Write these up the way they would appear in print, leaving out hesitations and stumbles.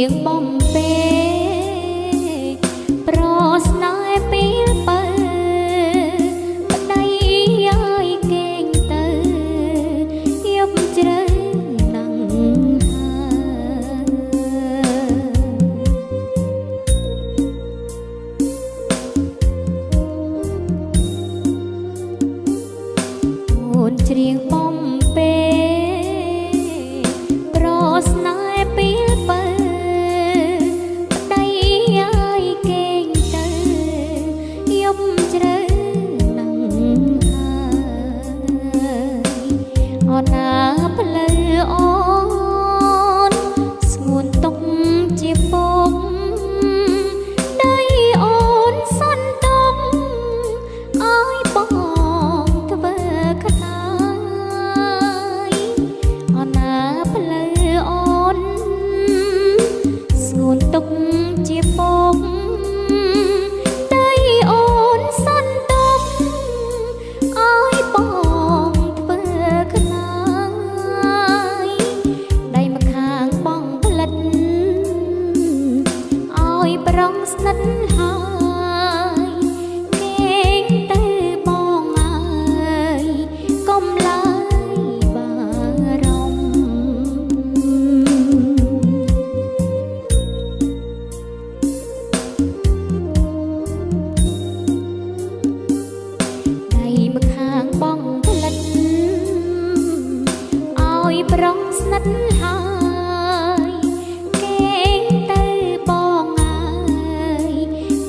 ងបំពេប្រស្នេហ៍ពីលបើប្តីហើយកេងទៅយប់ជ្រៅណាំងអូនច្រៀងបំពេប្រស្នេហ៍ពីលបើប្តីហើយកេងទៅយប់ជ្រៅណាំងហើយអូនណាផ្លូវអូនស្ងួនទុកជាពុកដៃអូនសន្ទុកឲ្យបងធ្វើខ្នាយអូនណាផ្លូវអូនស្ងួនទុកជាពុកដៃអូនសន្ទុកឲ្យបងធ្វើខ្នាយដៃម្ខាងបងផ្លិតឲ្យប្រងស្និទ្ធហើយកេងទៅបងអើយកុំឡើយបារម្ភដៃម្ខាងបងផ្លិតឲ្យប្រងស្និទ្ធហើយកេងទៅបងអើយ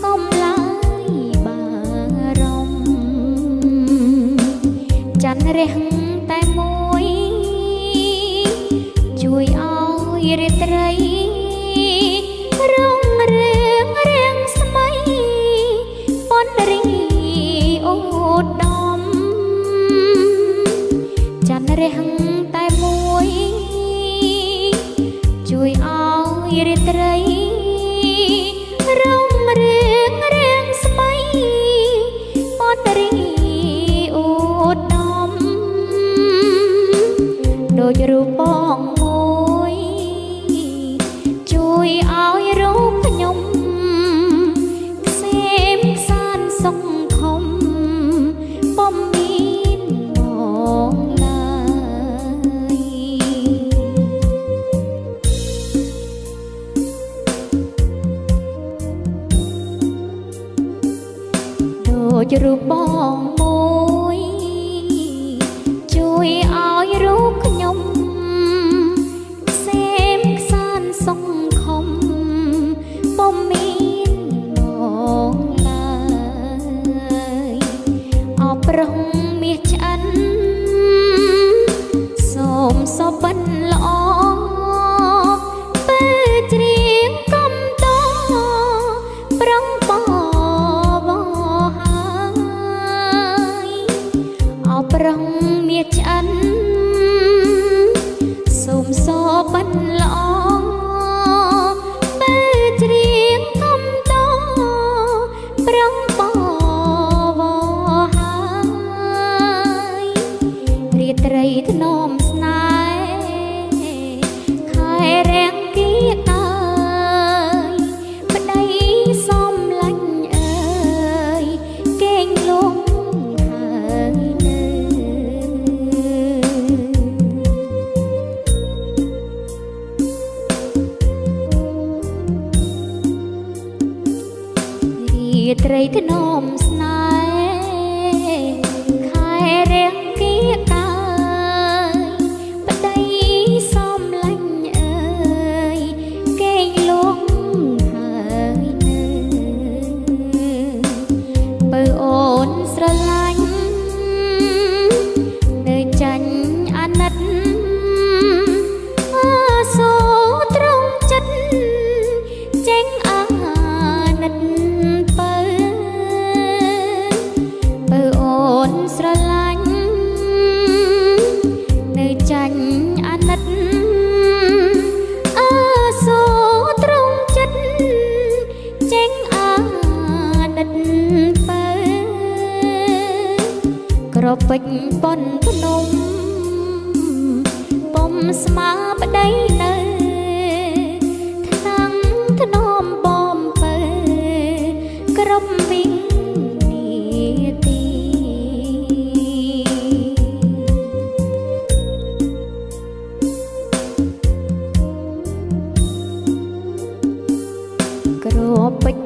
កុំឡើយបារម្ភច័ន្ទរះតែមួយជួយឲ្យរាត្រីរុងរឿងរាំងស្មៃប៉ុនរីអូដមច័ន្ទរះតែមួយជួយឲ្យរាត្រីរុងរឿងរាំងស្មៃប៉ុនរីអូដមដូចរូបបងមួយជួយឲ្យរូបខ្ញុំខ្សែមខ្សានសុខខំពុំមានមកឡើយដូចរូបបងមួយជួយឲ្យរូបខ្ញុំខ្សែមខ្សានសុខខំពុំមានមកឡើយអបរំមាសឆ្អិនសូមសុបិនល្អពេលច្រៀងកំតប្រងបបហើយអបរំមាសឆ្អិនសូមសុបិនល្អពេលច្រៀងកំតប្រងបបហើយរាត្រីធ្នមស្នេហ៍ខែរាំងគីកើយប្តីសំឡាញ់អើយកេងលងហើយនៅរាត្រីធ្នមស្នេហ៍ខែរាំងគីកើយប្តីសំឡាញ់អើយកេងលងហើយនៅបើអូនស្រឡាញ់នៅចាញ់អាណិតសូត្រង់ចិត្តចេញអាណិតបើអូនស្រឡាញ់នៅចាញ់អាណិតសូត្រង់ចិត្តចេញអាណិតបើក្រពេចប៉ុនភ្នំពុំស្មើប្តីនៅថ្នាំង រំវិញនីតិក្របពេជ្រ